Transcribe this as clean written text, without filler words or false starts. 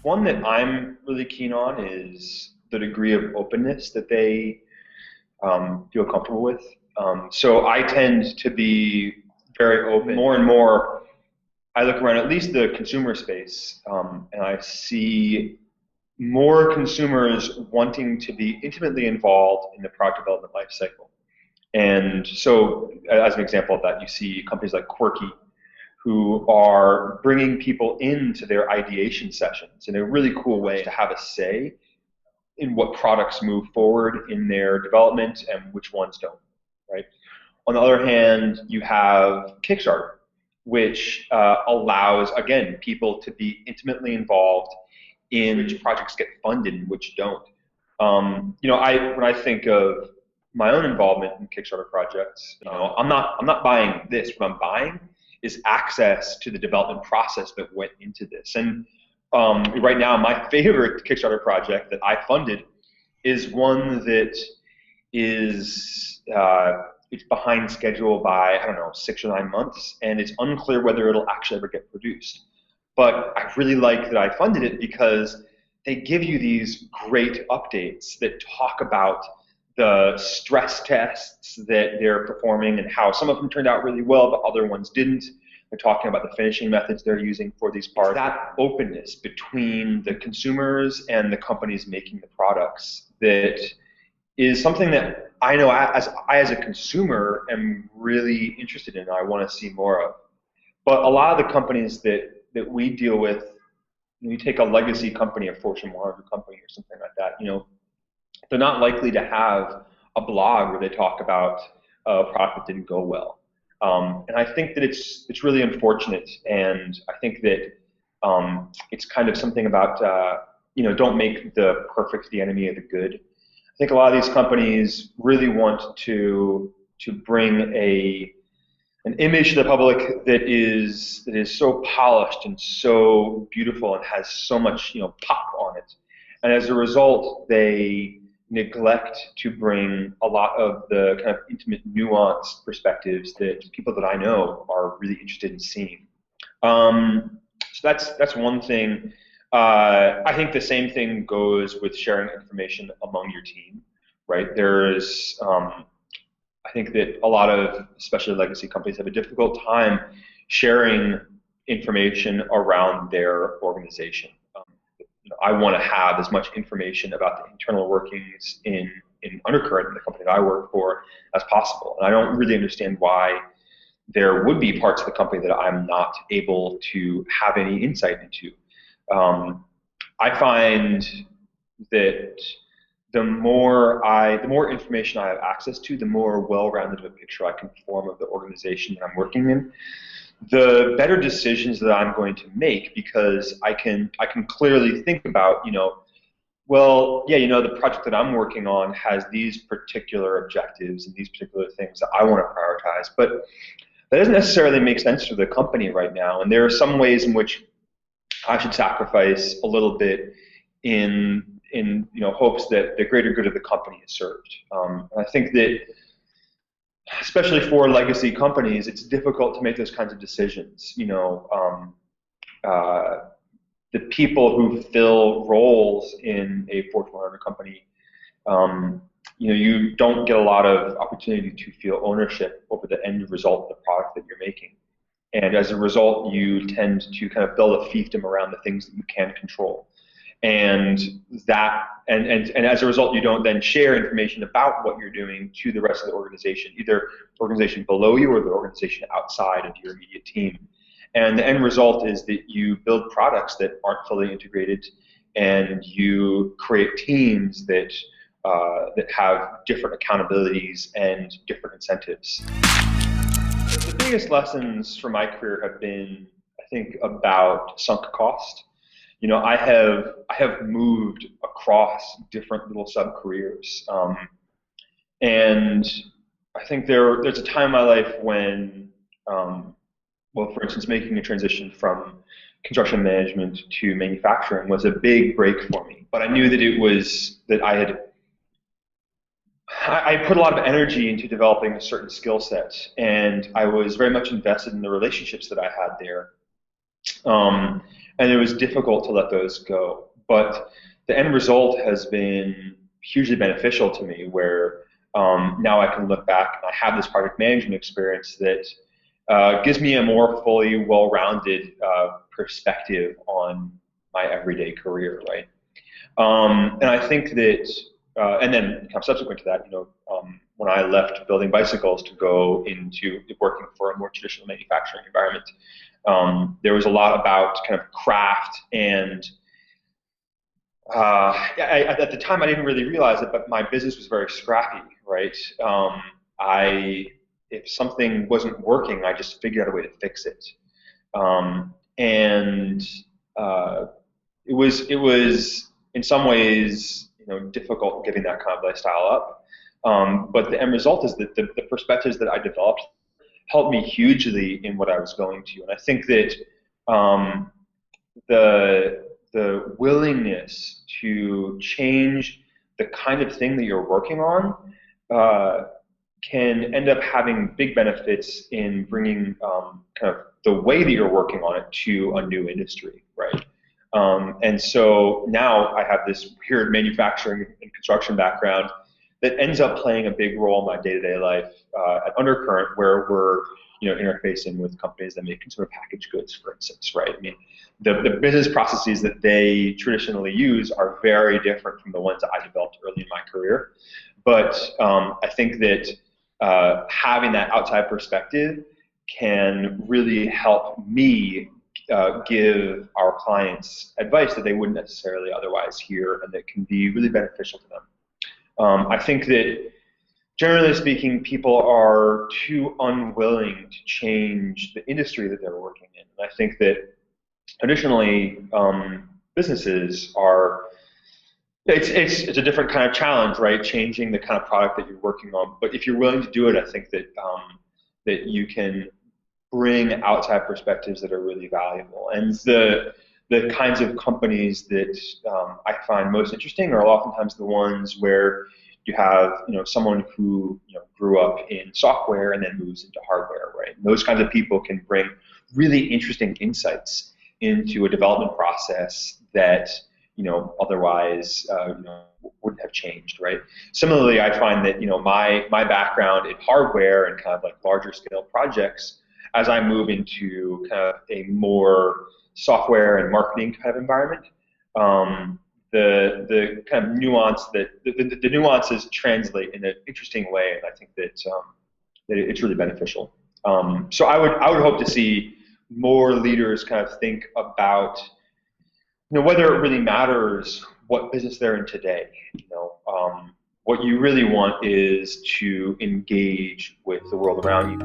One that I'm really keen on is the degree of openness that they feel comfortable with. So I tend to be very open. More and more, I look around at least the consumer space, and I see more consumers wanting to be intimately involved in the product development lifecycle. And so, as an example of that, you see companies like Quirky, who are bringing people into their ideation sessions in a really cool way to have a say in what products move forward in their development and which ones don't, right? On the other hand, you have Kickstarter, which allows, again, people to be intimately involved in which projects get funded and which don't. When I think of my own involvement in Kickstarter projects, I'm not buying this. What I'm buying is access to the development process that went into this. And right now, my favorite Kickstarter project that I funded is one that is it's behind schedule by, I don't know, 6 or 9 months, and it's unclear whether it'll actually ever get produced. But I really like that I funded it because they give you these great updates that talk about the stress tests that they're performing and how some of them turned out really well, but other ones didn't. They're talking about the finishing methods they're using for these parts. That openness between the consumers and the companies making the products that is something that I know as a consumer am really interested in and I want to see more of. But a lot of the companies that we deal with, you take a legacy company, a Fortune 100 company or something like that, they're not likely to have a blog where they talk about a product that didn't go well. And I think that it's really unfortunate, and I think that it's kind of something about don't make the perfect the enemy of the good. I think a lot of these companies really want to bring an image to the public that is so polished and so beautiful and has so much pop on it, and as a result, they neglect to bring a lot of the kind of intimate, nuanced perspectives that people that I know are really interested in seeing. So that's one thing. I think the same thing goes with sharing information among your team, right? I think that a lot of, especially legacy companies, have a difficult time sharing information around their organization. I want to have as much information about the internal workings in Undercurrent, in the company that I work for, as possible. And I don't really understand why there would be parts of the company that I'm not able to have any insight into. I find that the more information I have access to, the more well-rounded of a picture I can form of the organization that I'm working in, the better decisions that I'm going to make, because I can clearly think about, the project that I'm working on has these particular objectives and these particular things that I want to prioritize, but that doesn't necessarily make sense for the company right now. And there are some ways in which I should sacrifice a little bit in hopes that the greater good of the company is served. I think that, especially for legacy companies, it's difficult to make those kinds of decisions. The people who fill roles in a Fortune 100 company, you don't get a lot of opportunity to feel ownership over the end result of the product that you're making. And as a result, you tend to kind of build a fiefdom around the things that you can control. And as a result, you don't then share information about what you're doing to the rest of the organization, either the organization below you or the organization outside of your immediate team. And the end result is that you build products that aren't fully integrated, and you create teams that have different accountabilities and different incentives. The biggest lessons from my career have been, I think, about sunk cost. I have moved across different little sub-careers, and I think there's a time in my life when, for instance, making a transition from construction management to manufacturing was a big break for me. But I knew that I put a lot of energy into developing a certain skill set, and I was very much invested in the relationships that I had there. and it was difficult to let those go. But the end result has been hugely beneficial to me, where now I can look back and I have this project management experience that gives me a more fully well-rounded perspective on my everyday career, right? And I think that, and then kind of subsequent to that, when I left building bicycles to go into working for a more traditional manufacturing environment, there was a lot about kind of craft and at the time I didn't really realize it, but my business was very scrappy, right? If something wasn't working, I just figured out a way to fix it. And it was in some ways, difficult giving that kind of lifestyle up. But the end result is that the perspectives that I developed helped me hugely in what I was going to. And I think that the willingness to change the kind of thing that you're working on can end up having big benefits in bringing kind of the way that you're working on it to a new industry, right? And so now I have this weird manufacturing and construction background that ends up playing a big role in my day-to-day life at Undercurrent, where we're interfacing with companies that make consumer packaged goods, for instance, right? I mean, the business processes that they traditionally use are very different from the ones that I developed early in my career. But I think that having that outside perspective can really help me give our clients advice that they wouldn't necessarily otherwise hear, and that can be really beneficial to them. I think that generally speaking, people are too unwilling to change the industry that they're working in. And I think that additionally, businesses are, it's a different kind of challenge, right? Changing the kind of product that you're working on. But if you're willing to do it, I think that that you can bring outside perspectives that are really valuable. And the kinds of companies that I find most interesting are oftentimes the ones where you have someone who grew up in software and then moves into hardware, right? And those kinds of people can bring really interesting insights into a development process that otherwise wouldn't have changed, right? Similarly, I find that my background in hardware and kind of like larger scale projects, as I move into kind of a more software and marketing kind of environment, the kind of nuance that the nuances translate in an interesting way, and I think that that it's really beneficial. So I would hope to see more leaders kind of think about whether it really matters what business they're in today. What you really want is to engage with the world around you.